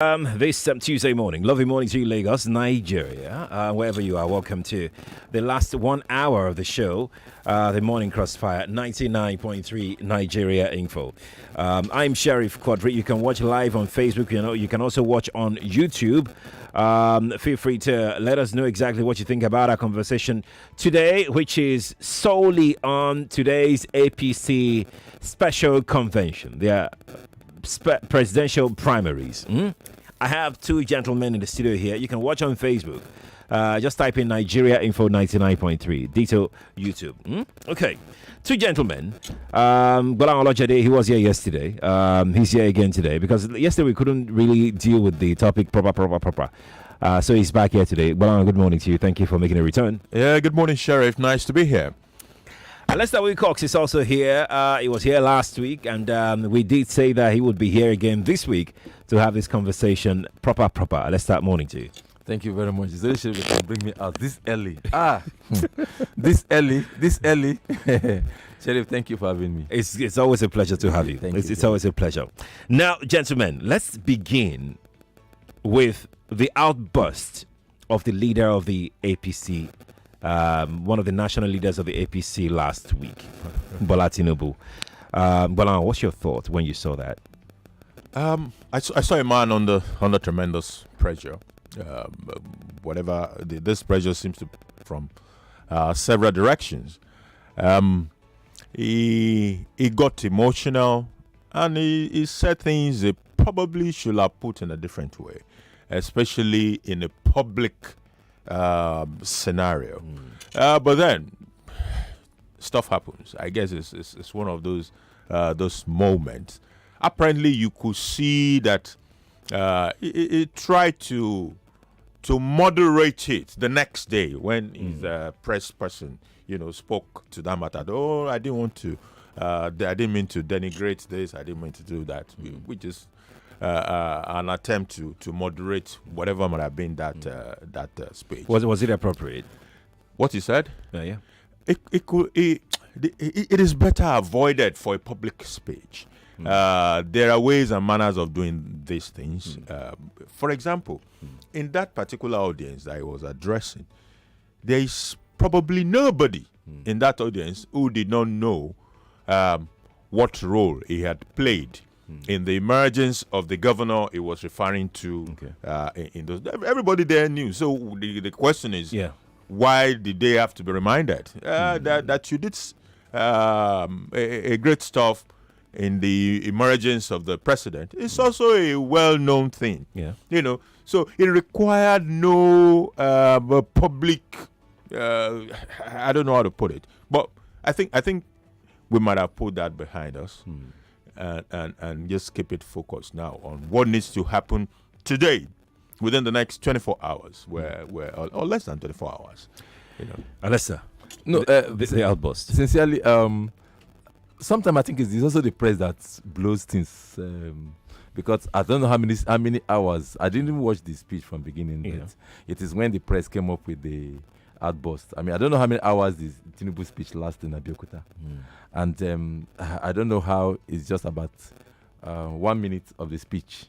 This Tuesday morning, lovely morning to you, Lagos, Nigeria, wherever you are. Welcome to the last 1 hour of the show, the Morning Crossfire, 99.3 Nigeria Info. I'm Sheriff Quadry. You can watch live on Facebook. You can also watch on YouTube. Feel free to let us know exactly what you think about our conversation today, which is solely on today's APC special convention. The presidential primaries. I have two gentlemen in the studio here. You can watch on Facebook. Just type in Nigeria Info 99.3. Detail YouTube. Okay. Two gentlemen. Gbolahan Olojede, he was here yesterday. He's here again today because yesterday we couldn't really deal with the topic proper. So he's back here today. Gbolahan, good morning to you. Thank you for making a return. Yeah, good morning, Sheriff. Nice to be here. Alesta Wilcox is also here. He was here last week, and we did say that he would be here again this week to have this conversation proper. Alesta, morning to you. Thank you very much. It's very sure you can bring me out this early. This early. Sheriff, thank you for having me. It's always a pleasure to have you. It's always a pleasure. Now, gentlemen, let's begin with the outburst of the leader of the APC. One of the national leaders of the APC last week, Tinubu. Gbolahan, what's your thought when you saw that? I saw a man under tremendous pressure. This pressure seems to from several directions. He got emotional and he said things he probably should have put in a different way, especially in a public scenario. But then stuff happens. I guess it's one of those moments. Apparently, you could see that he tried to moderate it the next day when his press person, spoke to them about, I didn't want to, I didn't mean to denigrate this, I didn't mean to do that. We just an attempt to moderate whatever might have been that speech. Was it appropriate? What he said? Yeah. It is better avoided for a public speech. There are ways and manners of doing these things. For example, in that particular audience that I was addressing, there is probably nobody in that audience who did not know what role he had played in the emergence of the governor he was referring to. In those, everybody there knew. So the question is, why did they have to be reminded that you did a great stuff in the emergence of the president? It's also a well-known thing. So it required no public. I don't know how to put it, but I think we might have put that behind us. And just keep it focused now on what needs to happen today, within the next 24 hours, or less than 24 hours. Alessa, no, the outburst. Sincerely, sometimes I think it's also the press that blows things. Because I don't know how many hours. I didn't even watch the speech from beginning. But it is when the press came up with the outburst. I mean, I don't know how many hours this Tinubu speech lasted in Abeokuta. And I don't know how it's just about 1 minute of the speech,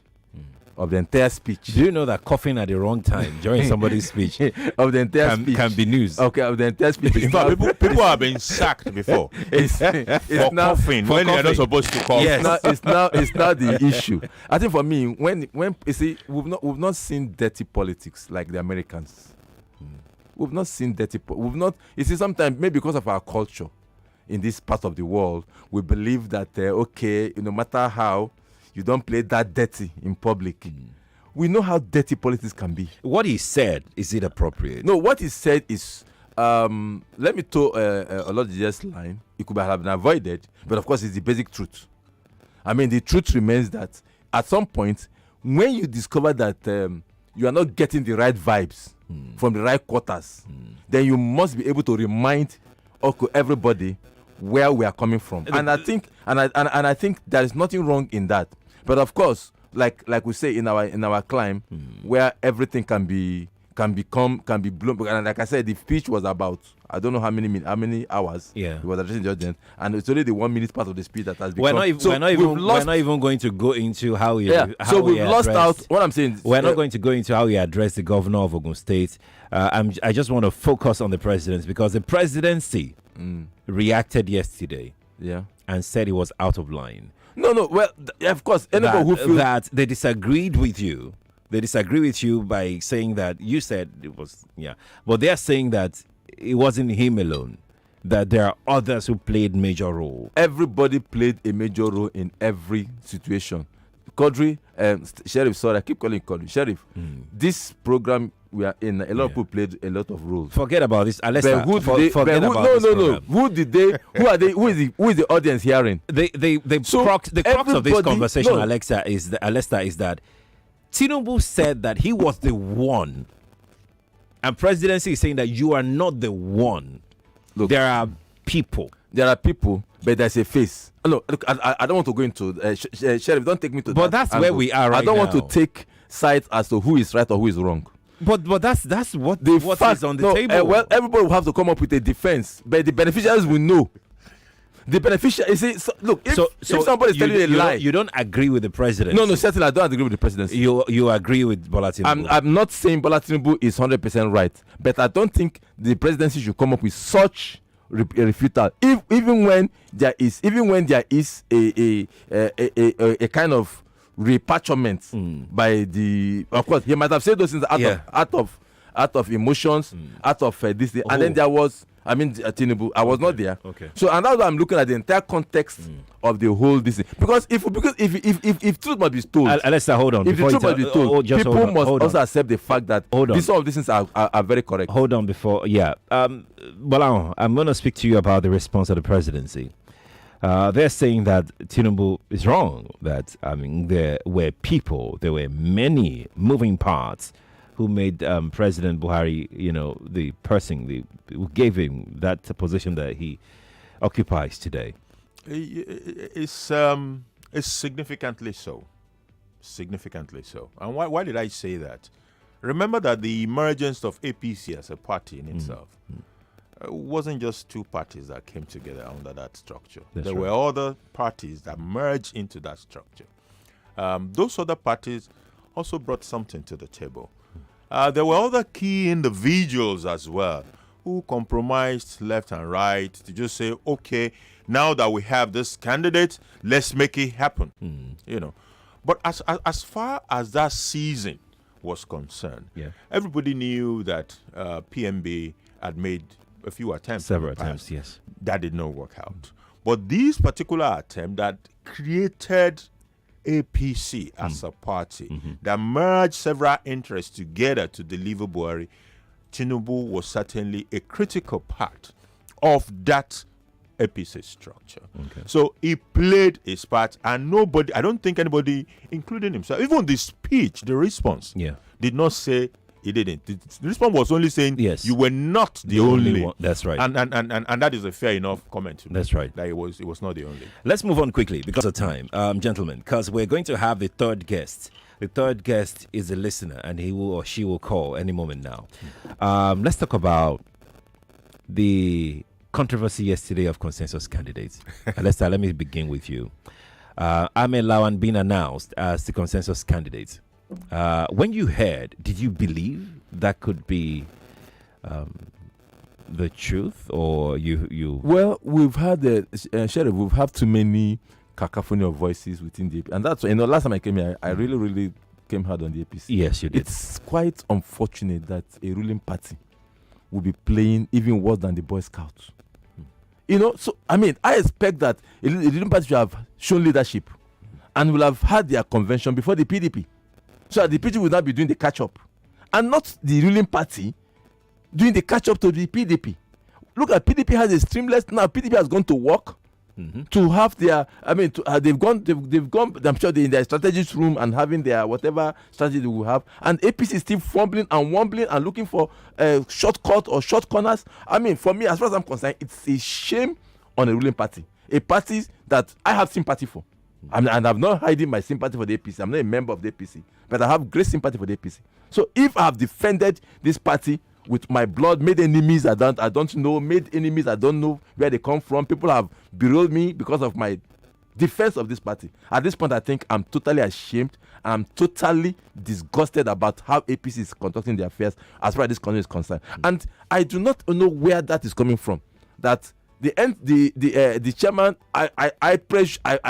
of the entire speech. Do you know that coughing at the wrong time during somebody's speech of the entire speech can be news? Okay, of the entire speech. People have been sacked before. It's for now, coughing when they're not supposed to cough. Yes. It's not the issue. I think for me, when you see, we've not seen dirty politics like the Americans. We've not seen we've not. You see, sometimes maybe because of our culture in this part of the world, we believe that no matter how you don't play that dirty in public. We know how dirty politics can be. What he said, is it appropriate? No, what he said is, let me throw Olojede's line. It could have been avoided, but of course it's the basic truth. I mean, the truth remains that at some point, when you discover that you are not getting the right vibes from the right quarters, then you must be able to remind everybody where we are coming from. And I think I think there is nothing wrong in that. But of course, like we say in our climb, where everything can be can be blown. And like I said, the speech was about, I don't know how many hours. Yeah. He was addressing the audience, and it's only the 1 minute part of the speech that has become. We're not even going to go into how he. Yeah. How So we've he lost addressed- out. What I'm saying. We're not going to go into how he addressed the governor of Ogun State. I just want to focus on the presidency, because the presidency reacted yesterday Yeah. and said he was out of line. No. Well, of course, anybody who feels that they disagreed with you. They disagree with you by saying that you said it was, but they're saying that it wasn't him alone, that there are others who played major role. everybody played a major role in every situation. Quadry, Sheriff, sorry, I keep calling Quadry. Sheriff, this program we are in, a lot of people played a lot of roles. Forget about this, Alesta. But who did they? Forget about this program. Who did they? Who are they? Who is the audience hearing? The So crux of this everybody- conversation, no. Alesta, is that Tinubu said that he was the one, and presidency is saying that you are not the one. Look, there are people. There are people, but there's a face. No, look, I don't want to go into Sheriff. Don't take me to. But that that's where angle. we are right I don't want now. to take sides as to who is right or who is wrong. But that's what Fact, is on the table. Well, everybody will have to come up with a defense, but the beneficiaries will know. The beneficiary, you see, look, if somebody is telling you a lie, you don't agree with the president. no, certainly I don't agree with the presidency. You agree with Bola Tinubu. I'm not saying Bola Tinubu is 100% right, but I don't think the presidency should come up with such a refutal. Even when there is a kind of repatriament by the, of course, he might have said those things out of emotions, out of this thing. And then there was, Tinubu. I was not there. Okay. So and that's why I'm looking at the entire context of the whole this thing. Because if truth must be told, Alesta, hold on. if the truth must be told, people must also accept the fact that some of these things are very correct. Hold on before, Gbolahan, I'm going to speak to you about the response of the presidency. They're saying that Tinubu is wrong. That there were many moving parts who made President Buhari, the person who gave him that position that he occupies today. It's significantly so. Significantly so. And why did I say that? Remember that the emergence of APC as a party in itself wasn't just two parties that came together under that structure. There were other parties that merged into that structure. Those other parties also brought something to the table. There were other key individuals as well who compromised left and right to just say, okay, now that we have this candidate, let's make it happen. But as far as that season was concerned, everybody knew that PMB had made a few attempts. Several attempts, yes. That did not work out. But this particular attempt that created APC as a party, that merged several interests together to deliver Buhari, Tinubu was certainly a critical part of that APC structure. Okay. So he played his part, and I don't think anybody, including himself, even the speech, the response, did not say he didn't. The response was only saying, yes, you were not the only one. That's right. And that is a fair enough comment to me. That's right. That it was not the only. Let's move on quickly because of time, gentlemen, because we're going to have the third guest. The third guest is a listener, and he will or she will call any moment now. Let's talk about the controversy yesterday of consensus candidates. Alesta, let me begin with you. Ahmed Lawan being announced as the consensus candidate. When you heard, did you believe that could be the truth, or you? Well, we've had Sheriff. We've had too many cacophony of voices within the, and that's last time I came here, I really came hard on the APC. Yes, you did. It's quite unfortunate that a ruling party will be playing even worse than the Boy Scouts. So I expect that a ruling party should have shown leadership and will have had their convention before the PDP. So that the PDP will not be doing the catch-up. And not the ruling party doing the catch-up to the PDP. Look at PDP has a streamless, now PDP has gone to work to have their, they've gone, I'm sure they're in their strategist room and having their whatever strategy they will have. And APC is still fumbling and wobbling and looking for shortcut or short corners. For me, as far as I'm concerned, it's a shame on a ruling party. A party that I have sympathy for. And I'm not hiding my sympathy for the APC. I'm not a member of the APC, but I have great sympathy for the APC. So if I have defended this party with my blood, made enemies I don't know, made enemies I don't know where they come from, people have berailed me because of my defense of this party. At this point, I think I'm totally ashamed. I'm totally disgusted about how APC is conducting their affairs as far as this country is concerned. And I do not know where that is coming from. That the chairman, I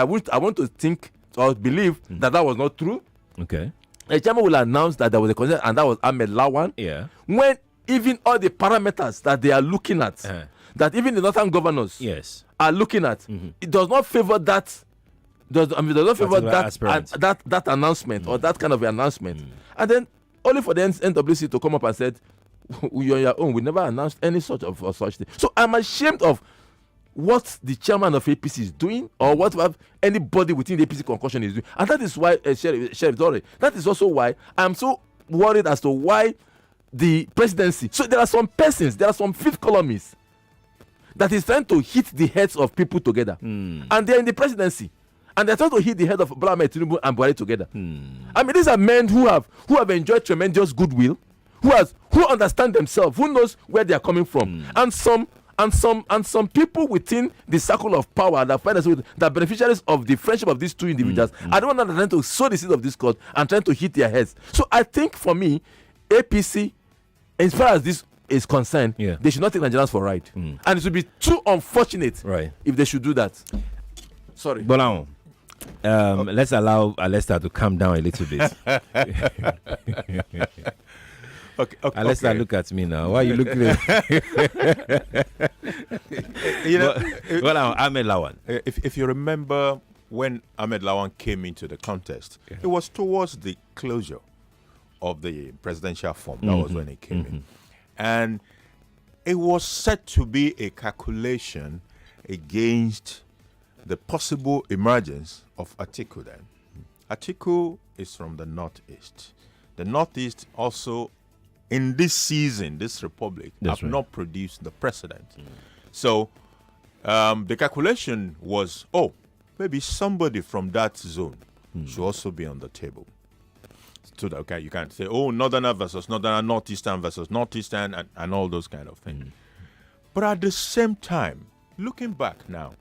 want to think or believe that was not true. Okay. The chairman will announce that there was a concern, and that was Ahmed Lawan. Yeah. When even all the parameters that they are looking at, that even the northern governors are looking at, it does not favor that. Does not favor that announcement or that kind of announcement. And then only for the NWC to come up and said, "You're on your own. We never announced any sort of such thing." So I'm ashamed of what the chairman of APC is doing, or what anybody within the APC concussion is doing. And that is why, Sheriff Dore, that is also why I'm so worried as to why the presidency. So there are some persons, there are some fifth columnists that is trying to hit the heads of people together. And they're in the presidency. And they're trying to hit the head of Tinubu and Buhari together. I mean, these are men who have enjoyed tremendous goodwill, who understand themselves, who knows where they are coming from. And some people within the circle of power that find themselves the beneficiaries of the friendship of these two individuals. I don't want them to sow the seed of discord and trying to hit their heads. So I think for me, APC, as far as this is concerned, they should not take Nigerians for a ride. And it would be too unfortunate if they should do that. Sorry. Gbolahan, let's allow Alesta to calm down a little bit. Okay. Alesta, look at me now. Why are you looking at me? Ahmed Lawan. If you remember when Ahmed Lawan came into the contest, it was towards the closure of the presidential form. That was when he came in. And it was said to be a calculation against the possible emergence of Atiku then. Atiku is from the Northeast. The Northeast also, in this season, this republic, have not produced the president. So the calculation was, maybe somebody from that zone should also be on the table. So that, you can't say, Northerner versus Northerner, Northeastern versus Northeastern, and all those kind of things. But at the same time, looking back now,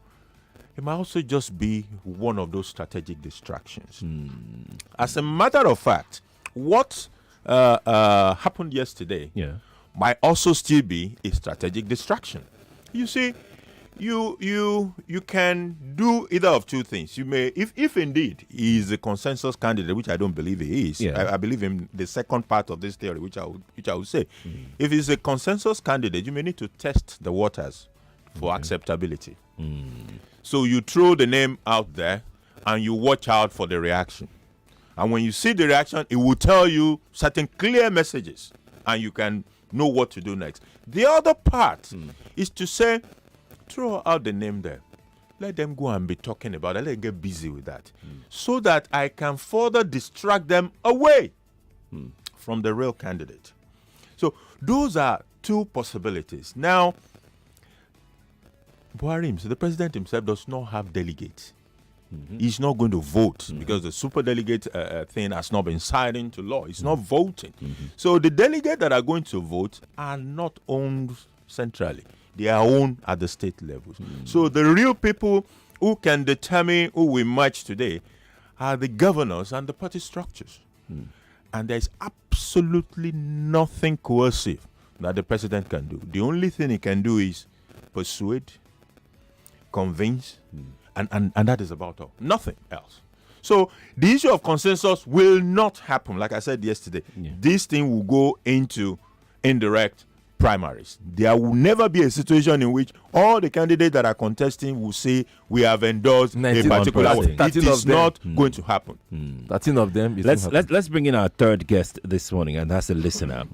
it might also just be one of those strategic distractions. As a matter of fact, what happened yesterday might also still be a strategic distraction. You see, you can do either of two things. You may, if indeed he is a consensus candidate, which I don't believe he is. I believe in the second part of this theory, which I would say, if he's a consensus candidate, you may need to test the waters for acceptability. So you throw the name out there and you watch out for the reaction. And when you see the reaction, it will tell you certain clear messages and you can know what to do next. The other part is to say, throw out the name there. Let them go and be talking about it. Let them get busy with that. So that I can further distract them away from the real candidate. So those are two possibilities. Now, Buhari himself, the president himself, does not have delegates. He's not going to vote because the super delegate thing has not been signed into law. He's not voting. So the delegates that are going to vote are not owned centrally. They are owned at the state levels. So the real people who can determine who we march today are the governors and the party structures. And there's absolutely nothing coercive that the president can do. The only thing he can do is persuade, convince, and that is about all. Nothing else. So the issue of consensus will not happen. Like I said yesterday, this thing will go into indirect primaries. There will never be a situation in which all the candidates that are contesting will say we have endorsed a particular thing. It is not going to happen. 13 of them. Let's bring in our third guest this morning, and that's a listener.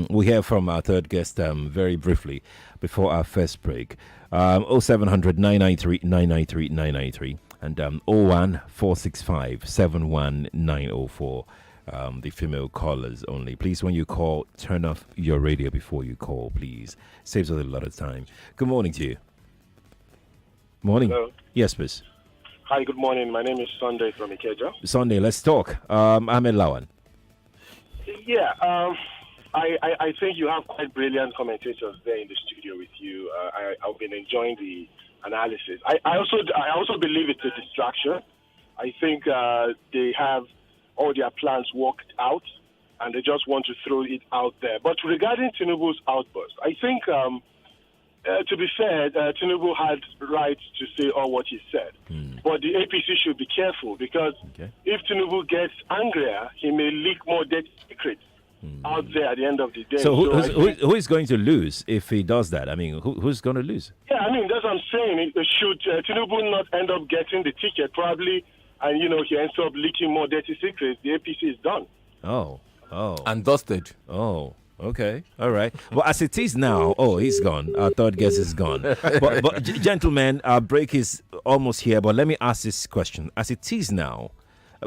We hear from our third guest very briefly before our first break. 0700 993 993 993 and 01 465 71904. The female callers only. Please, when you call, turn off your radio before you call, please. Saves us a lot of time. Good morning to you. Morning. Hello. Yes, please. Hi, good morning. My name is Sunday from Ikeja. Sunday, let's talk. Ahmed Lawan. Yeah, I think you have quite brilliant commentators there in the studio with you. I've been enjoying the analysis. I also believe it's a distraction. I think they have all their plans worked out, and they just want to throw it out there. But regarding Tinubu's outburst, I think, to be fair, Tinubu had right to say all what he said. But the APC should be careful, because if Tinubu gets angrier, he may leak more dirty secrets out there at the end of the day. So who is going to lose if he does that? I mean, who's going to lose? Yeah, I mean, that's what I'm saying. Should Tinubu not end up getting the ticket, probably, and, he ends up leaking more dirty secrets, the APC is done. Oh. And dusted. Oh, okay. All right. Well, as it is now, he's gone. Our third guest is gone. but gentlemen, our break is almost here. But let me ask this question. As it is now,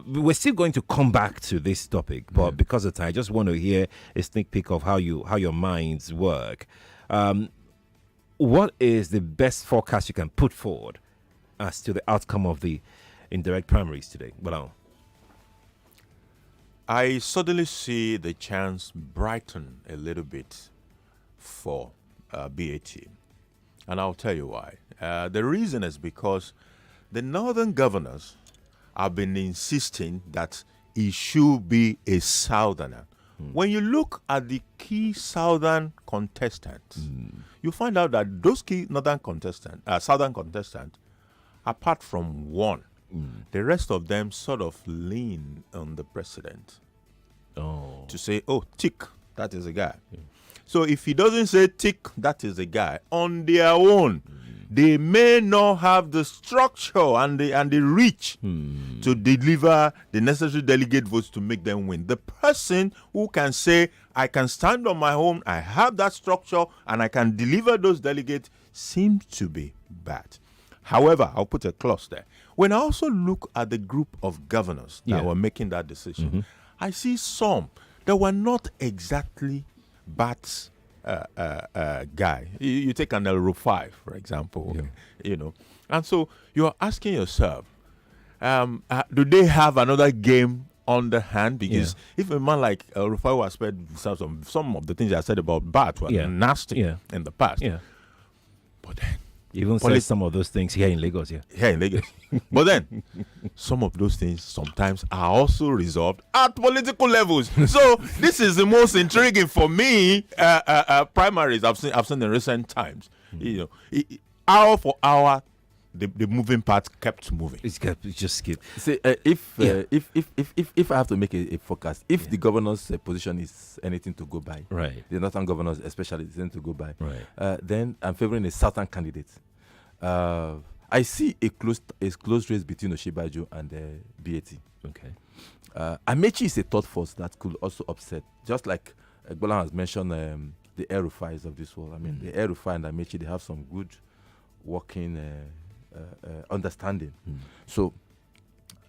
we're still going to come back to this topic. But because of time, I just want to hear a sneak peek of how your minds work. What is the best forecast you can put forward as to the outcome of the indirect primaries today? Gbolahan. I suddenly see the chance brighten a little bit for BAT. And I'll tell you why. The reason is because the northern governors have been insisting that he should be a southerner. When you look at the key southern contestants, you find out that those key southern contestants, apart from one, the rest of them sort of lean on the president to say, tick, that is a guy. So if he doesn't say tick, that is a guy, on their own, they may not have the structure and the reach to deliver the necessary delegate votes to make them win. The person who can say, I can stand on my own, I have that structure, and I can deliver those delegates, seems to be bad. However, I'll put a clause there. When I also look at the group of governors that were making that decision, I see some that were not exactly Bat's guy. You take an El-Rufai, for example, and so you're asking yourself, do they have another game on the hand? Because if a man like El-Rufai was said some of the things I said about Bat were nasty in the past, but then even said some of those things here in Lagos, Here in Lagos. But then, some of those things sometimes are also resolved at political levels. So, this is the most intriguing for me primaries I've seen in recent times. Hour for hour, the moving part kept moving. It just skipped. See, if I have to make a forecast, if the governor's position is anything to go by, right, the northern governors especially is anything to go by, right, then I'm favoring a southern candidate. I see a close race between Osinbajo and BAT. Okay. Amechi is a third force that could also upset, just like Gbolahan has mentioned the El-Rufais of this world. I mean, the El-Rufai and Amechi, they have some good working understanding. So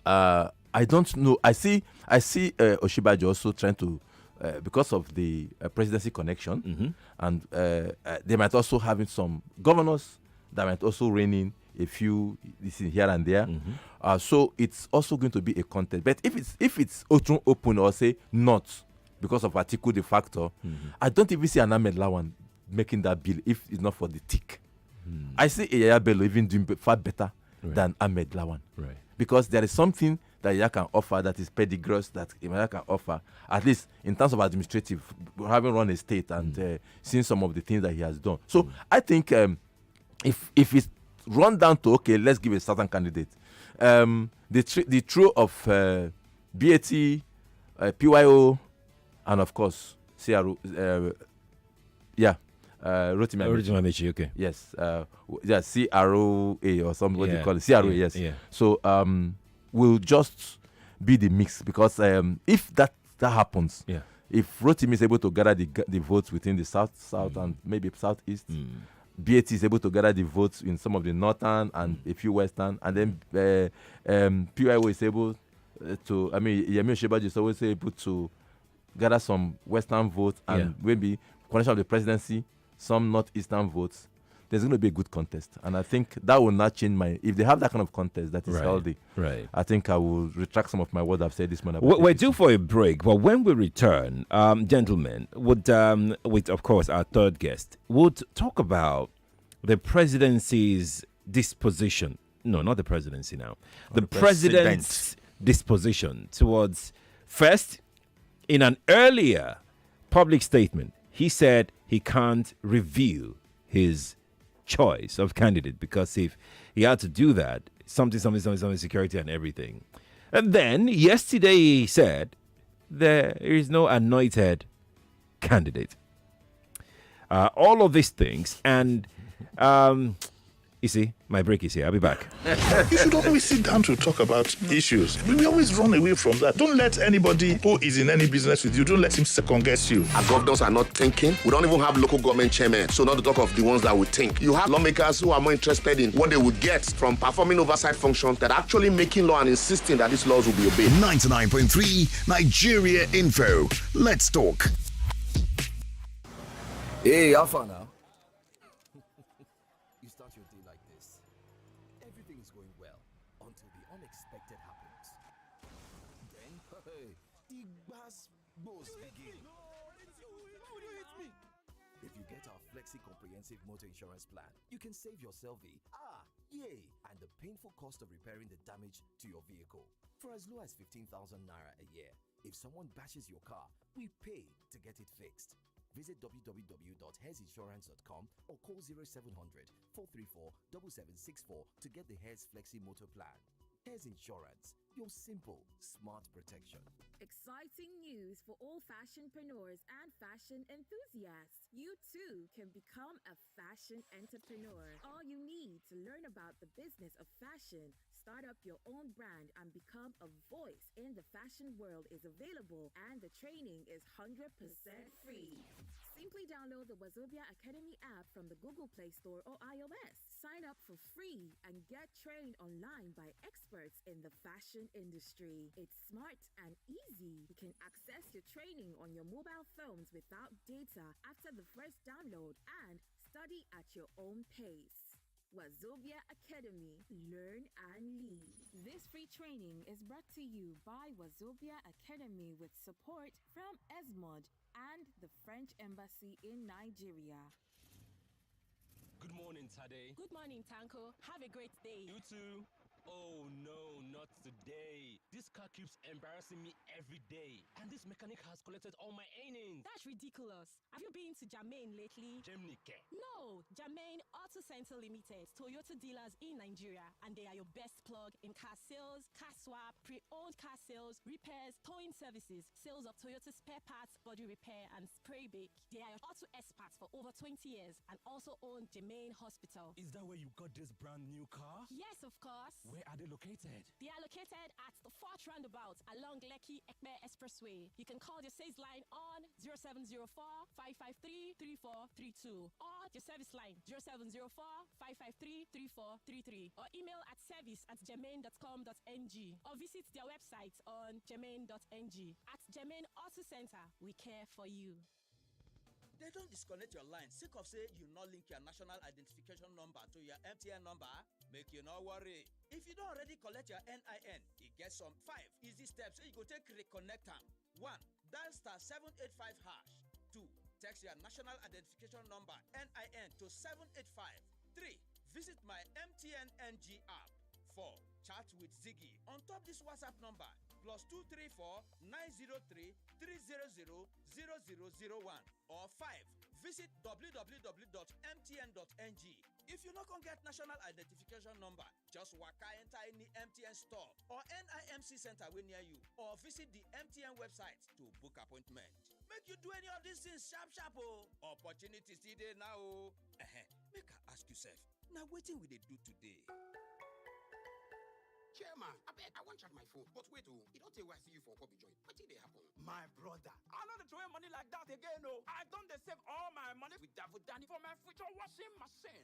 I don't know. I see Osinbajo also trying to because of the presidency connection, and they might also having some governors that might also rein in a few here and there. So it's also going to be a contest. But if it's open or say not because of article de facto, I don't even see an Ahmed Lawan making that bill if it's not for the tick. I see Yaya Bello even doing far better than Ahmed Lawan. Right. Because there is something that Yaya can offer that is pedigrous that Yaya can offer, at least in terms of administrative, having run a state and seeing some of the things that he has done. So I think if it's run down to, okay, let's give a certain candidate, the trio of BAT, PYO, and of course, CRO, Rotimi Amechi, okay. Yes, CROA or something, what you call it, CROA, yes. Yeah. So will just be the mix, because if that happens, if Rotimi is able to gather the votes within the south and maybe southeast, BAT is able to gather the votes in some of the northern and a few western, and then PYO is able to, Yemi Osinbajo is always able to gather some western votes and maybe connection of the presidency, some northeastern votes. there's going to be a good contest. And I think that will not change if they have that kind of contest that is healthy, Right. I think I will retract some of my words I've said this morning. We're due for a break, but when we return, gentlemen, with of course our third guest, would talk about the presidency's disposition. No, not the presidency now. The president's disposition towards, first, in an earlier public statement, he said he can't reveal his choice of candidate because if he had to do that, something, security and everything. And then yesterday he said there is no anointed candidate. All of these things, and you see, my break is here. I'll be back. You should always sit down to talk about issues. We always run away from that. Don't let anybody who is in any business with you, don't let him second guess you. Our governors are not thinking. We don't even have local government chairmen, so not to talk of the ones that would think. You have lawmakers who are more interested in what they would get from performing oversight functions that are actually making law and insisting that these laws will be obeyed. 99.3 Nigeria Info. Let's talk. Hey, Alpha now. You start your day like this. Everything is going well until the unexpected happens. Then, hey, the bass begin. If you get our Flexi Comprehensive Motor Insurance Plan, you can save yourself yay, and the painful cost of repairing the damage to your vehicle for as low as 15,000 naira a year. If someone bashes your car, we pay to get it fixed. Visit www.hairsinsurance.com or call 0700 434 7764 to get the Hairs Flexi Motor Plan. Hairs Insurance, your simple, smart protection. Exciting news for all fashionpreneurs and fashion enthusiasts. You too can become a fashion entrepreneur. All you need to learn about the business of fashion, start up your own brand, and become a voice in the fashion world is available, and the training is 100% free. Simply download the Wazobia Academy app from the Google Play Store or iOS. Sign up for free and get trained online by experts in the fashion industry. It's smart and easy. You can access your training on your mobile phones without data after the first download and study at your own pace. Wazobia Academy. Learn and lead. This free training is brought to you by Wazobia Academy with support from ESMOD and the French Embassy in Nigeria. Good morning, Tade. Good morning, Tanko. Have a great day. You too. Oh no, not today. This car keeps embarrassing me every day. And this mechanic has collected all my earnings. That's ridiculous. Have you been to Jermaine lately? Jemnike. No, Jermaine Auto Center Limited, Toyota dealers in Nigeria, and they are your best plug in car sales, car swap, pre-owned car sales, repairs, towing services, sales of Toyota spare parts, body repair, and spray bake. They are your auto experts for over 20 years and also own Jermaine Hospital. Is that where you got this brand new car? Yes, of course. Where are they located? They are located at the Fort Roundabout along Lekki Ekpe Expressway. You can call your sales line on 0704 553 3432 or your service line 0704 553 3433 or email at service@germain.com.ng or visit their website on germain.ng. At Germain Auto Center, we care for you. They don't disconnect your line sake of say you not link your national identification number to your MTN number. Make you not worry. If you don't already collect your NIN, it gets some 5 easy steps so you go take reconnect them. 1. Dial *785#. 2. Text your national identification number NIN to 785. 3. Visit my MTN NG app. 4. Chat with Ziggy on top this WhatsApp number +234 903 300 0001 or 5. Visit www.mtn.ng. If you not gonna get national identification number, just waka enter any MTN store or NIMC center wey near you or visit the MTN website to book appointment. Make you do any of these things sharp oh. Opportunity still there now oh. Make I ask yourself, now wetin we dey do today? Chairman, I want to charge my phone. But wait, it don't take why I see you for Kobe joint. What did they happen? My brother, I know the throw money like that again, no. I don't save all my money with Davudani for my future washing machine.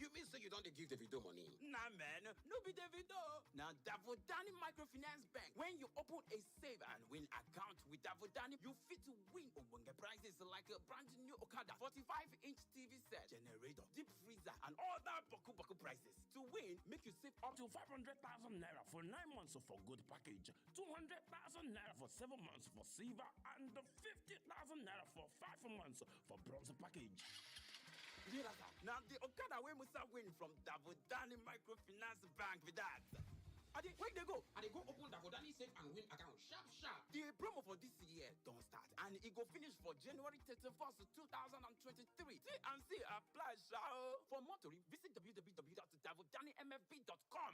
You mean say you don't give the video money? Nah, man, no be the video. Now Davudani Microfinance Bank. When you open a save and win account with Davudani, you fit to win a prize prizes like a brand new Okada, 45-inch TV set, generator, deep freezer, and other boku prizes. To win, make you save up To 500,000 naira for 9 months for gold package, 200,000 naira for 7 months for silver, and 50,000 naira for 5 months for bronze package. Now the Okada wey Musa win from Davodani Microfinance Bank with that. Where they go? And they go open the Vodani Save and Win account. Sharp. The promo for this year don't start, and it go finish for January 31st, 2023. See and see apply, shall. For more tori, visit www.davodani.mfb.com.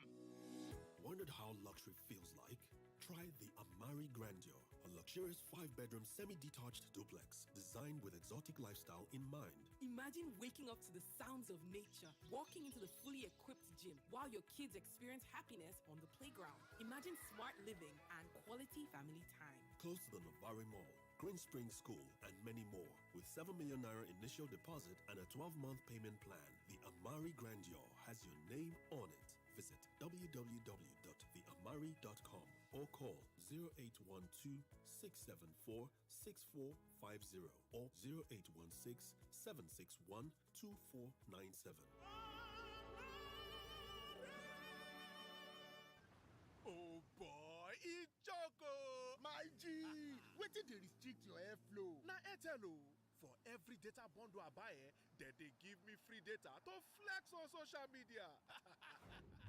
Wondered how luxury feels like? Try the Amari Grandeur, a luxurious 5-bedroom semi-detached duplex designed with exotic lifestyle in mind. Imagine waking up to the sounds of nature, walking into the fully equipped gym while your kids experience happiness on the playground. Imagine smart living and quality family time. Close to the Novari Mall, Green Spring School, and many more. With 7 million naira initial deposit and a 12-month payment plan, the Amari Grandeur has your name on it. Visit www.theamari.com or call 0812-674-6450 or 0816-761-2497. Oh boy, it's Choco! My G! Wetin dey restrict your airflow? Na Airtel o. For every data bundle I buy, they give me free data to flex on social media.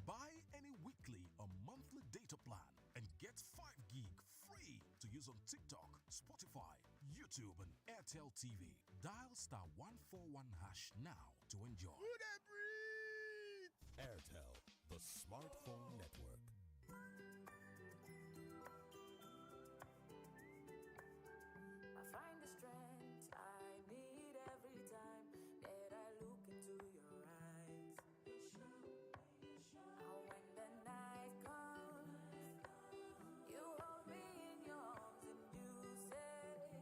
Buy any weekly or monthly data plan and get 5 gig free to use on TikTok, Spotify, YouTube, and Airtel TV. Dial *141# now to enjoy. Who dey breathe? Airtel, the smartphone network. I find the strength I need every time that I look into your eyes. And when the night comes, you hold me in your arms and you say,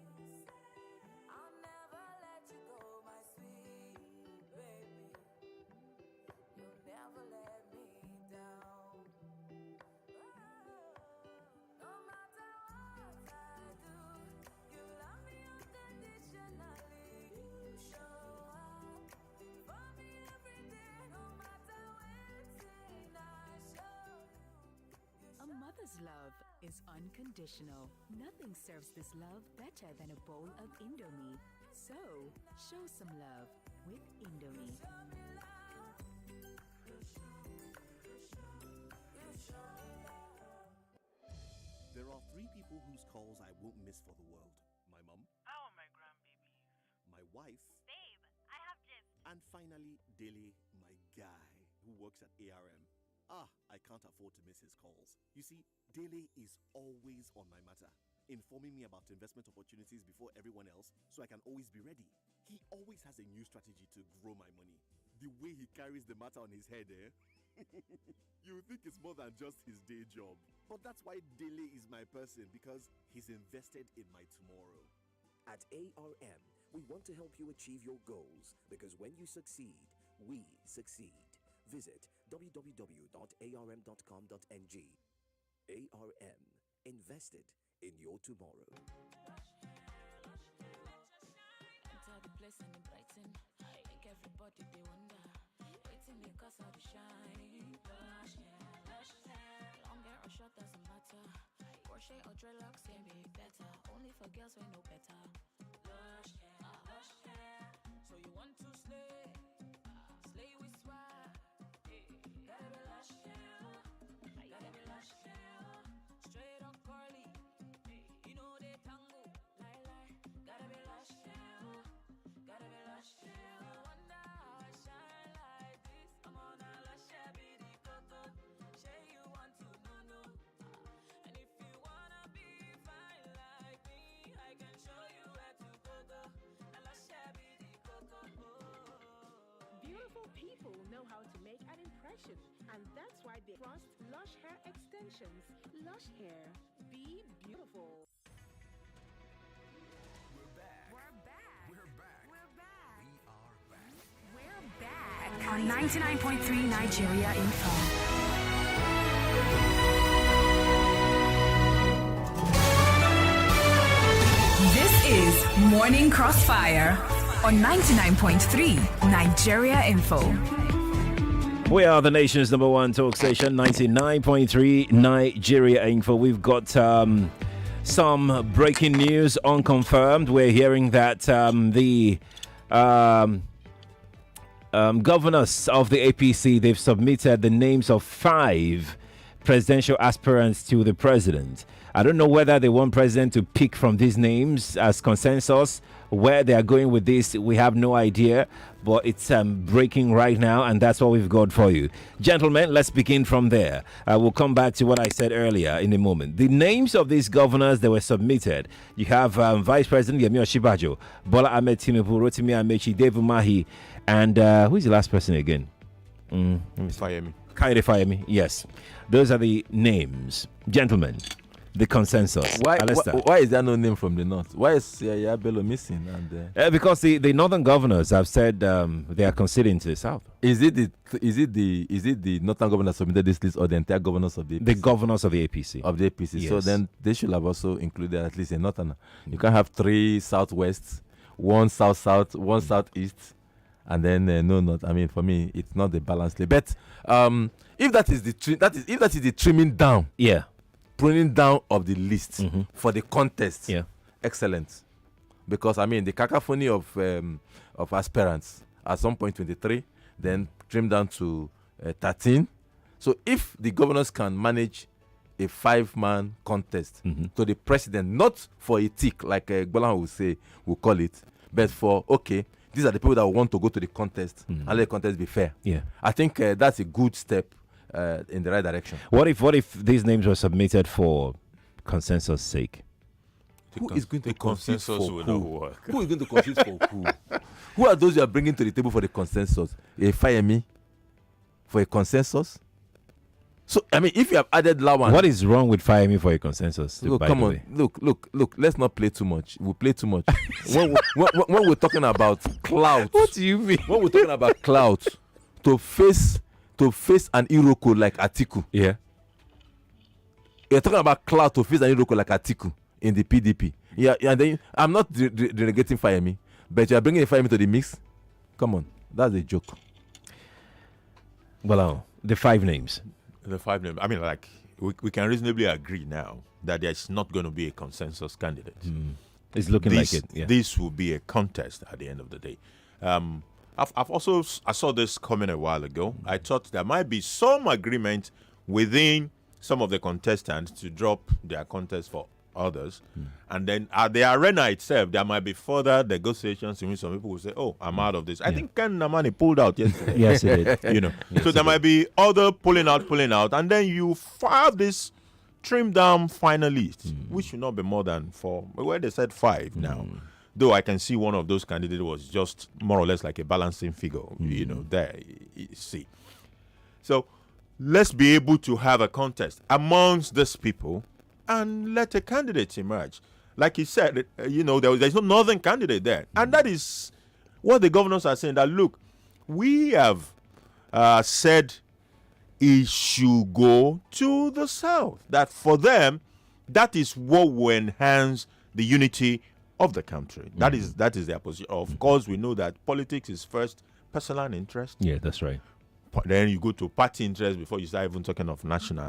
I'll never let you go, my sweet baby. You'll never let me down. No matter what I do, you love me unconditionally. You show up for me every day, no matter when I show you. A mother's love is unconditional. Nothing serves this love better than a bowl of Indomie. So, show some love with Indomie. There are 3 people whose calls I won't miss for the world. My mom. Oh, my grandbabies. My wife. Babe, I have gist. And finally, Dele, my guy, who works at ARM. I can't afford to miss his calls. You see, Dele is always on my matter, informing me about investment opportunities before everyone else so I can always be ready. He always has a new strategy to grow my money. The way he carries the matter on his head, you think it's more than just his day job. But that's why Dele is my person, because he's invested in my tomorrow. At ARM, we want to help you achieve your goals, because when you succeed, we succeed. Visit www.arm.com.ng. ARM, invested in your tomorrow. Enter the place and brighten. Make everybody they wonder. Waiting because of the shine. Lush hair. Long hair or short doesn't matter. Crochet or dreadlocks can be better. Only for girls we know better. Lush hair. So you want to slay? Slay with swag. Gotta be lush hair. Gotta be lush hair. Straight or curly. You know they tango. Lie. Gotta be lush hair. Gotta be lush hair. You wonder how I shine like this. I'm on a lush hair, be the coco. Say you want to know. And if you wanna be fine like me, I can show you where to go. A lush hair, be the coco. Beautiful people know how to make an impression, and that's why they trust Lush Hair Extensions. Lush Hair, be beautiful. We're back. We're back. We're back. We're back. We are back. We're back on 99.3 Nigeria Info. This is Morning Crossfire on 99.3 Nigeria Info. We are the nation's number one talk station, 99.3 Nigeria Info. We've got some breaking news unconfirmed. We're hearing that the governors of the APC, they've submitted the names of 5 presidential aspirants to the president. I don't know whether they want president to pick from these names as consensus. Where they are going with this, we have no idea, but it's breaking right now, and that's what we've got for you. Gentlemen, let's begin from there. We'll come back to what I said earlier in a moment. The names of these governors that were submitted, you have Vice President Yemi Osinbajo, Bola Ahmed Tinubu, Rotimi Amechi, Dave Umahi, and who's the last person again? Fayemi. Kaide Fayemi, yes. Those are the names. Gentlemen, the consensus. Why is there no name from the north? Why is Yaya Bello missing? And because the northern governors have said they are conceding to the south. Is it the northern governors submitted this list, or the entire governors of the APC? The governors of the APC. Of the APC. Yes. So then they should have also included at least a northern. You can't have 3 southwest, 1 south, 1 southeast, and then no north. I mean, for me, it's not the balanced list. But if that is the trimming down, pruning down of the list for the contest, excellent. Because I mean, the cacophony of aspirants at some point 23, then trimmed down to 13. So if the governors can manage a 5-man contest to the president, not for a tick like Gbolahan will call it, but for these are the people that want to go to the contest and let the contest be fair. I think that's a good step in the right direction. What if these names were submitted for consensus sake? Who is going to concede for will who? not work. Who is going to concede for who? Who are those you are bringing to the table for the consensus? A Fayemi for a consensus? So I mean, if you have added Lawan, what is wrong with Fayemi for a consensus? Look, come on, look. Let's not play too much. We play too much. when we're talking about clout, what do you mean? When we're talking about clout, to face an Iroko like Atiku. Yeah. You're talking about clout to face an Iroko like Atiku in the PDP. Yeah, and then I'm not delegating Fayemi, but you're bringing Fayemi to the mix. Come on, that's a joke. Well, the 5 names. The 5 names. I mean, like, we can reasonably agree now that there's not going to be a consensus candidate. It's looking like it. Yeah. This will be a contest at the end of the day. I saw this coming a while ago. I thought there might be some agreement within some of the contestants to drop their contest for others. And then at the arena itself, there might be further negotiations in which some people will say, oh, I'm out of this. I think Ken Namani pulled out yesterday. Yes, he did. Yes, so there might be other pulling out, and then you have this trimmed down finalists, which should not be more than 4. Where they said 5 now. Though I can see one of those candidates was just more or less like a balancing figure, there, you see. So let's be able to have a contest amongst these people and let a candidate emerge. Like he said, there's no northern candidate there. And that is what the governors are saying, that, look, we have said it should go to the south. That for them, that is what will enhance the unity of the country. That is their position. Of course, we know that politics is first personal interest. Yeah, that's right. Then you go to party interest before you start even talking of national,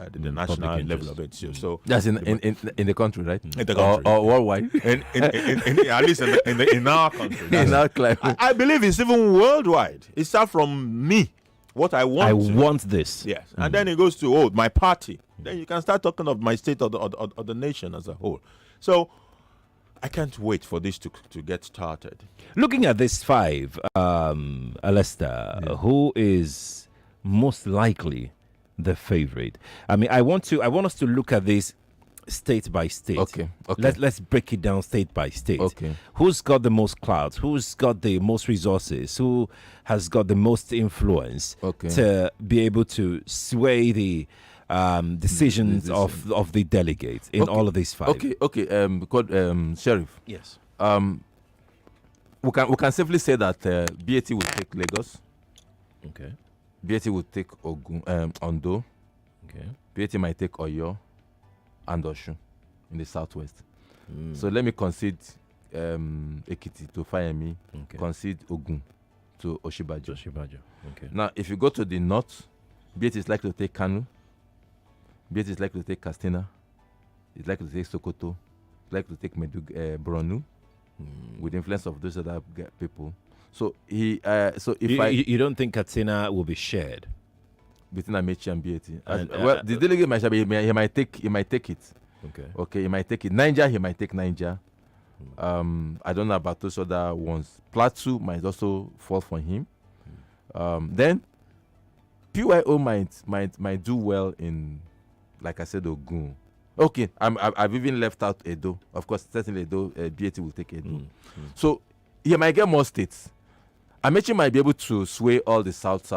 the national level of it. So that's in the country, right? In the country, or worldwide. At least in our country. In our climate. I believe it's even worldwide. It starts from me, what I want. I want this. Yes, and then it goes to my party. Then you can start talking of my state or the nation as a whole. So I can't wait for this to get started. Looking at this 5, Alesta, who is most likely the favorite? I mean, I want us to look at this state by state. Okay. Let's break it down state by state. Okay. Who's got the most clout? Who's got the most resources? Who has got the most influence to be able to sway the decisions of the delegates in all of these 5? Okay. Sheriff. Yes. We can safely say that BAT will take Lagos. Okay. BAT will take Ondo. Okay. BAT might take Oyo and Osun in the southwest. So let me concede Ekiti to Fayemi, Okay. concede Ogun to Oshibajo. Okay. Now, if you go to the north, BAT is likely to take Kanu, BAT is likely to take Kastina, it's likely to take Sokoto, it's likely to take Borno, with influence of those other people. So you don't think Katsina will be shared between Amechi and BAT? And, Well, the delegate might be, he might take it. Okay, he might take it. Niger, he might take Niger. I don't know about those other ones. Plateau might also fall for him. Then PYO might do well in, like I said, Ogun. Okay, I've even left out Edo. Of course, certainly Edo, BAT will take Edo. So he might get more states. Amechi might be able to sway all the south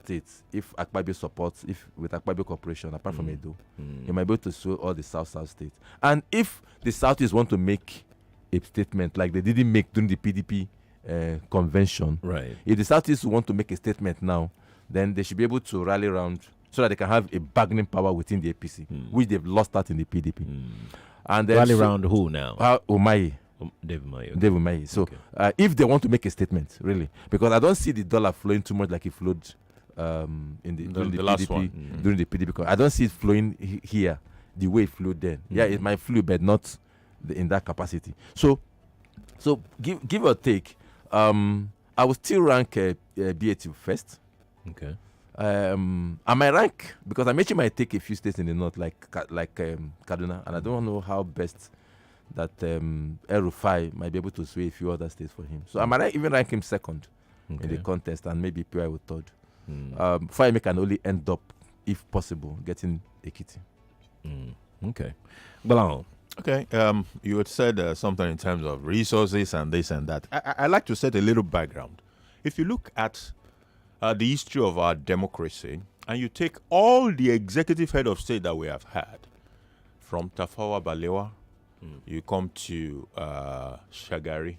states if Akpabio supports, if with Akpabio cooperation, apart from Edo, he might be able to sway all the south states. And if the Southeast want to make a statement like they didn't make during the PDP convention, right? If the Southeast want to make a statement now, then they should be able to rally around so that they can have a bargaining power within the APC, which they've lost out in the PDP. And then Rally around who now? Umahi. David Umahi. David Umahi. So if they want to make a statement, really, because I don't see the dollar flowing too much like it flowed during the last PDP, one. during the PDP. Because I don't see it flowing here the way it flowed then. Yeah, it might flow, but not in that capacity. So give or take, I will still rank BAT first. Okay. I might rank because Amechi might take a few states in the north, like Kaduna, and I don't know how best that El-Rufai might be able to sway a few other states for him. So I might even rank him second in the contest, and maybe PY will third. Fayemi can only end up, if possible, getting Ekiti. Okay. Gbolahan. Okay, you had said something in terms of resources and this and that. I like to set a little background. If you look at the history of our democracy, and you take all the executive head of state that we have had, from Tafawa Balewa, you come to Shagari,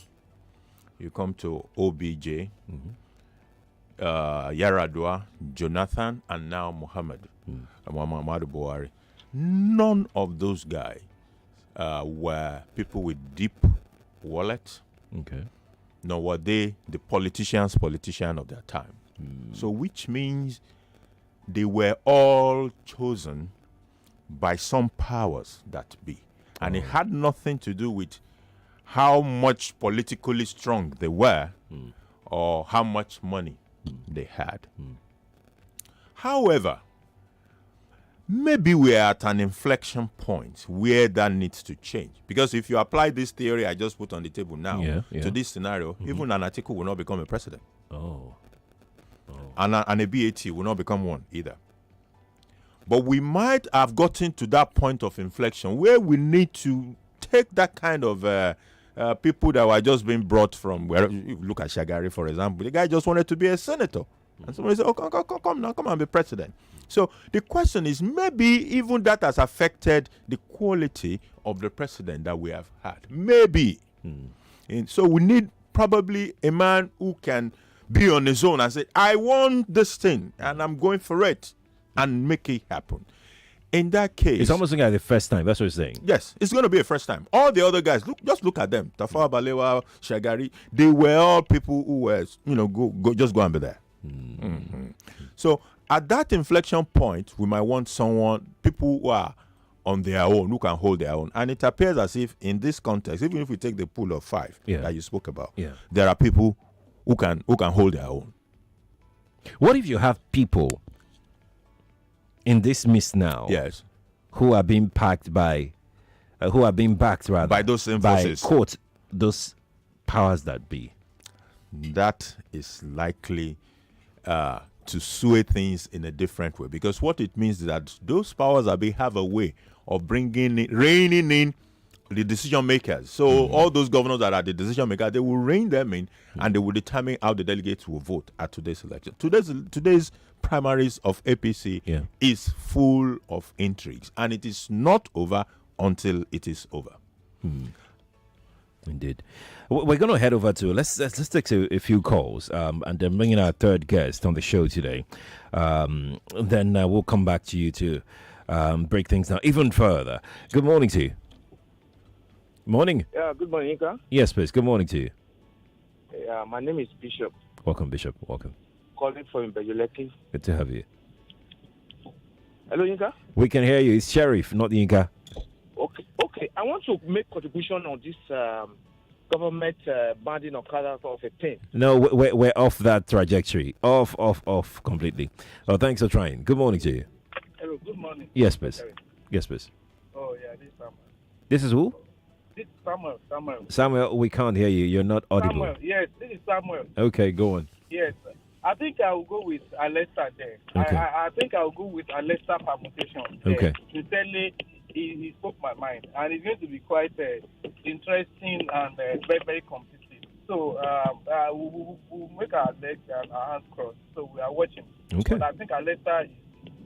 you come to OBJ, Yaradua, Jonathan, and now Muhammadu Buhari. None of those guys were people with deep wallet. Okay. Nor were they the politician of their time. So which means they were all chosen by some powers that be. And it had nothing to do with how much politically strong they were or how much money they had. However, maybe we're at an inflection point where that needs to change. Because if you apply this theory I just put on the table now to this scenario, even an article will not become a president. And a BAT will not become one either. But we might have gotten to that point of inflection where we need to take that kind of people that were just being brought from, where you look at Shagari, for example. The guy just wanted to be a senator. And somebody said, come and be president. So the question is, maybe even that has affected the quality of the president that we have had. Maybe. And so we need probably a man who can be on his own and say, I want this thing and I'm going for it, and make it happen. In that case, it's almost like the first time. That's what you're saying. Yes, it's going to be a first time. All the other guys, just look at them. Tafawa Balewa, Shagari, they were all people who were, just go and be there. So at that inflection point, we might want people who are on their own, who can hold their own. And it appears as if in this context, even if we take the pool of 5 that you spoke about, there are people who can hold their own. What if you have people in this mist now, who are being backed by those same forces, by quote those powers that be? That is likely to sway things in a different way, because what it means is that those powers that be have a way of reining in the decision makers. So all those governors that are the decision makers, they will rein them in, and they will determine how the delegates will vote at today's election. Today's primaries of APC is full of intrigues, and it is not over until it is over. Indeed. We're going to head over to let's take a few calls, and then bring in our third guest on the show today. Then we'll come back to you to break things down even further. Good morning to you. Morning. Yeah, good morning, Inka. Yes, please. Good morning to you. Yeah, my name is Bishop, Welcome, Bishop. Welcome. calling from Bejuleki. Good to have you. Hello, Inka. We can hear you. It's Sheriff, not Yinka. Okay. I want to make contribution on this government banning of color of a thing. No, we're off that trajectory. Off completely. Oh, thanks for trying. Good morning to you. Hello, good morning. Yes, please. Yes, please. Oh, yeah, this is Samuel. This is who? This is Samuel. Samuel, we can't hear you. You're not audible. Samuel, yes, this is Samuel. Okay, go on. Yes. I think I will go with Alesta there. Okay. I think I will go with Alesta permutation. Okay. Sincerely, he spoke my mind. And it's going to be quite interesting and very, very competitive. So we'll make our legs and our hands crossed. So we are watching. Okay. But I think Alesta is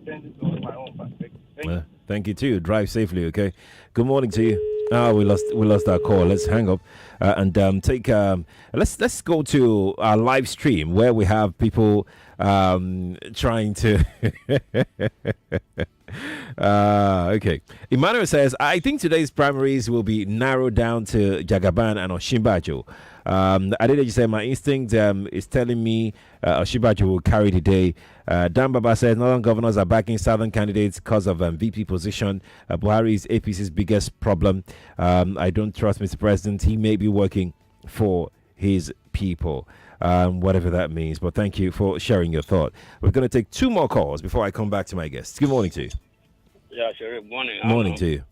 tending to my own perspective. Thank you too. Drive safely, okay? Good morning to you. We lost our call. Let's hang up and take. Let's go to our live stream where we have people trying to. Okay. Emmanuel says, I think today's primaries will be narrowed down to Jagaban and Oshimbajo. Adedeji said, my instinct is telling me Oshimbajo will carry the day. Dan Baba says, northern governors are backing southern candidates because of VP position. Buhari is APC's biggest problem. I don't trust Mr. President. He may be working for his people. Whatever that means. But thank you for sharing your thought. We're going to take 2 more calls before I come back to my guests. Good morning to you. Yeah, sure. Good morning. Morning to you.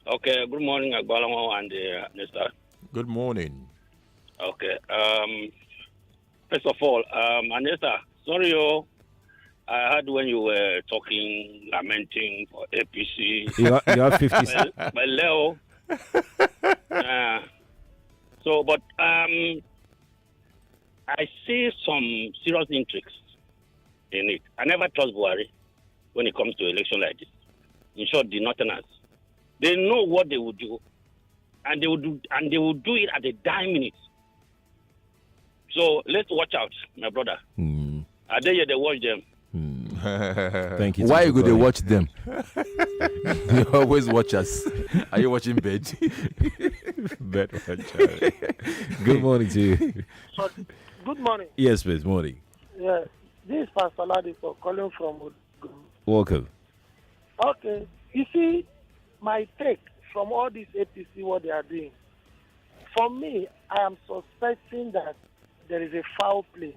Okay, good morning, Gbolahan and Mr. Good morning. Okay. First of all, Anesta, sorry, I heard when you were talking, lamenting for APC. You have 50. But Leo. But I see some serious intrigues in it. I never trust Buhari when it comes to election like this. In short, the Northerners, they know what they will do, and they will do it at a dime minute. So let's watch out, my brother. Are they here? They watch them. Thank you. Why would they watch them? You always watch us. Are you watching bed? Bed watch. Good morning to you. Good morning. Yes, please. Morning. Yes, this is Pastor Ladipo calling from. Welcome. Okay, you see, my take from all this APC, what they are doing, for me, I am suspecting that there is a foul play.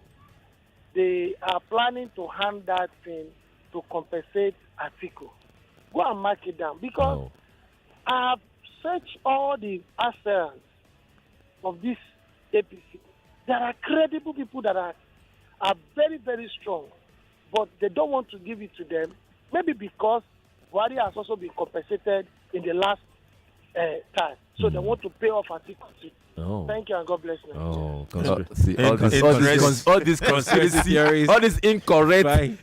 They are planning to hand that thing to compensate Atiku. Go and mark it down, because I have searched all the aspirants of this APC. There are credible people that are very, very strong, but they don't want to give it to them, maybe because Buhari has also been compensated in the last time. So they want to pay off Atiku. Thank you and God bless you. All these conspiracy theories, all these incoherent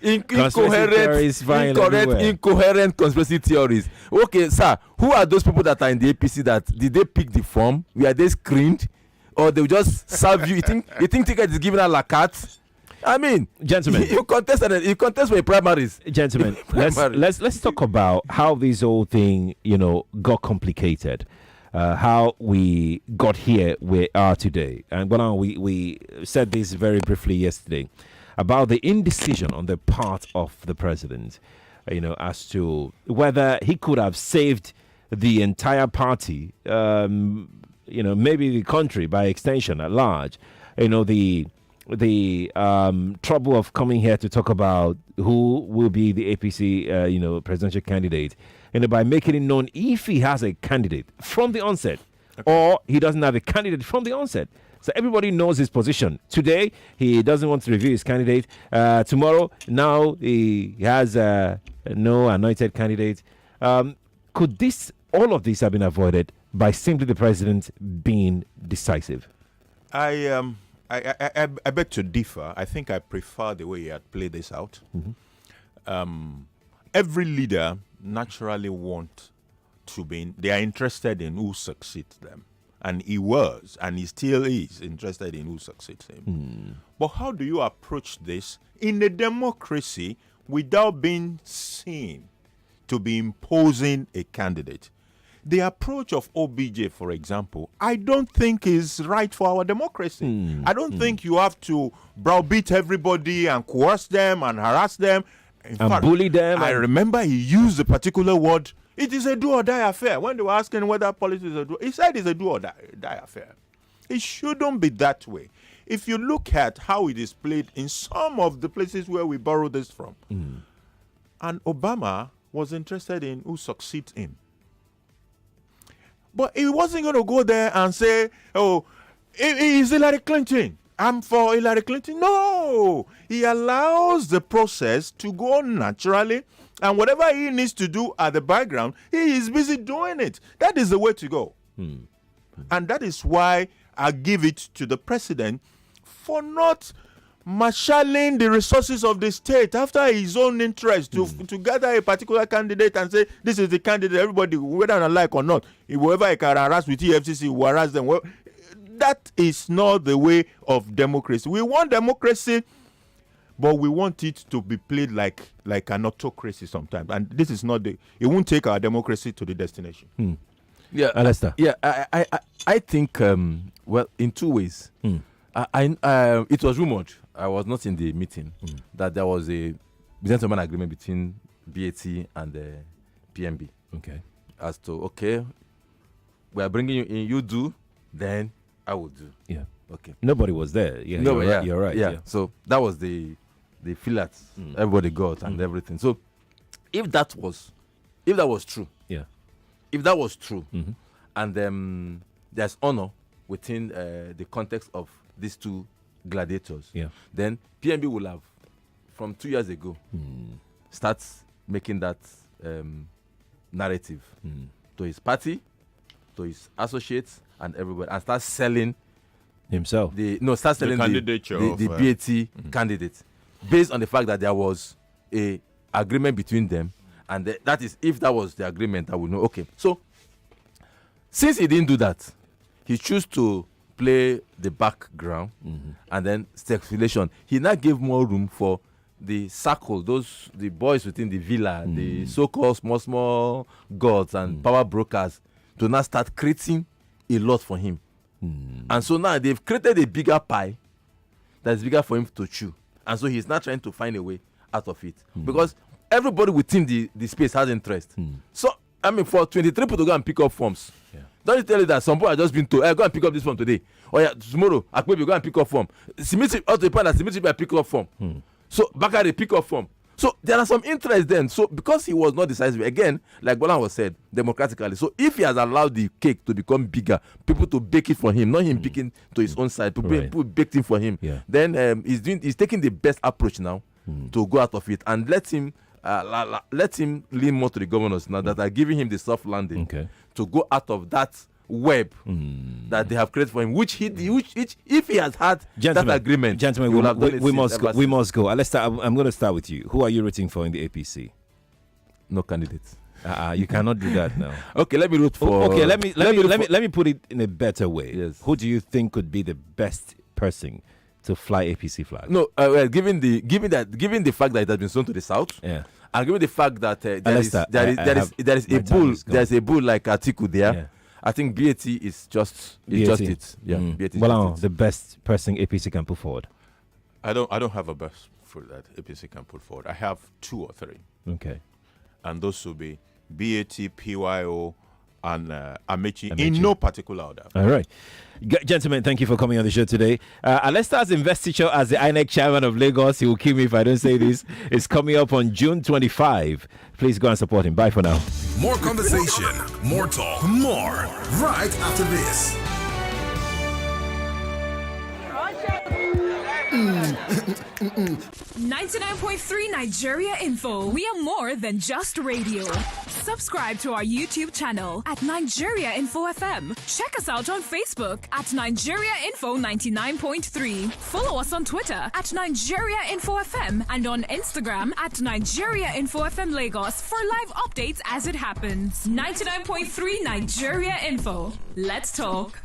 conspiracy theories. Okay, sir, who are those people that are in the APC that did they pick the form? Were they screened, or they will just serve you? You think ticket is given a la carte? I mean, gentlemen, you contest for a primaries. Gentlemen, let's talk about how this whole thing, got complicated. How we got here we are today. And we said this very briefly yesterday about the indecision on the part of the president, as to whether he could have saved the entire party, maybe the country by extension at large. The trouble of coming here to talk about who will be the APC, presidential candidate, by making it known if he has a candidate from the onset, or he doesn't have a candidate from the onset. So everybody knows his position. Today, he doesn't want to reveal his candidate. Tomorrow, now he has no anointed candidate. Could all of this have been avoided by simply the president being decisive? I beg to differ. I think I prefer the way he had played this out. Every leader naturally they are interested in who succeeds them. And he was, and he still is interested in who succeeds him. But how do you approach this in a democracy without being seen to be imposing a candidate? the approach of OBJ, for example, I don't think is right for our democracy. I don't think you have to browbeat everybody and coerce them and harass them. In fact, bully them. I remember he used a particular word. It is a do or die affair. When they were asking whether politics is a do, he said it's a do or die affair. It shouldn't be that way. If you look at how it is played in some of the places where we borrow this from, and Obama was interested in who succeeds him. But he wasn't going to go there and say, oh, it is Hillary Clinton. I'm for Hillary Clinton. No. He allows the process to go naturally. And whatever he needs to do at the background, he is busy doing it. That is the way to go. And that is why I give it to the president for not marshalling the resources of the state after his own interest to gather a particular candidate and say, this is the candidate, everybody, whether I like or not, whoever I can harass with EFCC will harass them. Well, that is not the way of democracy. We want democracy, but we want it to be played like an autocracy sometimes. And this is not it won't take our democracy to the destination. Yeah, Alesta. Yeah, I think, well, in two ways. It was rumored, I was not in the meeting, that there was a gentleman agreement between BAT and the PMB. Okay. As to, okay, we are bringing you in, you do, then I will do. Yeah. Okay. Nobody was there. Yeah, no, you're right. Yeah. So that was the fillers everybody got and everything. So if that was true, if that was true, and there's honor within the context of these two gladiators, then PMB will have, from 2 years ago, starts making that narrative to his party, to his associates, and everybody, and start selling himself. Start selling the BAT candidate based on the fact that there was a agreement between them, and that is, if that was the agreement, I will know. Okay, so since he didn't do that, he chose to play the background and then speculation. He now gave more room for the circle, the boys within the villa, the so-called small gods and power brokers, to now start creating a lot for him. And so now they've created a bigger pie that's bigger for him to chew. And so he's now trying to find a way out of it. Because everybody within the space has interest. So, I mean, for 23 people to go and pick up forms, don't you tell you that some people have just been told, go and pick up this form today. Or tomorrow, Akwebi, go and pick up form. Simitri, also the point that Simitri pick up form. So, Bakari, pick up form. So, there are some interest then. So, because he was not decisive, again, like Gbolahan was said, democratically. So, if he has allowed the cake to become bigger, people to bake it for him, not him picking to his own side, people baked it for him, then he's taking the best approach now to go out of it and let him lean more to the governors now that are giving him the soft landing to go out of that web that they have created for him, which if he has had that agreement, gentlemen, we must go. Alesta, I'm going to start with you. Who are you rooting for in the APC? No candidates. You cannot do that now. Okay, let me root for. Okay, let me put it in a better way. Yes. Who do you think could be the best person to fly APC flag? No, well, given the fact that it has been sown to the south, and given the fact that there is a bull like Atiku there, I think BAT is just it. Yeah, BAT. Well, the best person APC can put forward. I don't have a best for that APC can put forward. I have 2 or 3. Okay, and those will be BAT, PYO, and Amechi in no particular order. All right. Gentlemen, thank you for coming on the show today. Alesta's investiture as the INEC chairman of Lagos, he will kill me if I don't say this, is coming up on June 25. Please go and support him. Bye for now. More conversation, more talk, more right after this. 99.3 Nigeria Info. We are more than just radio. Subscribe to our YouTube channel at Nigeria Info FM. Check us out on Facebook at Nigeria Info 99.3. Follow us on Twitter at Nigeria Info FM and on Instagram at Nigeria Info FM Lagos for live updates as it happens. 99.3 Nigeria Info. Let's talk.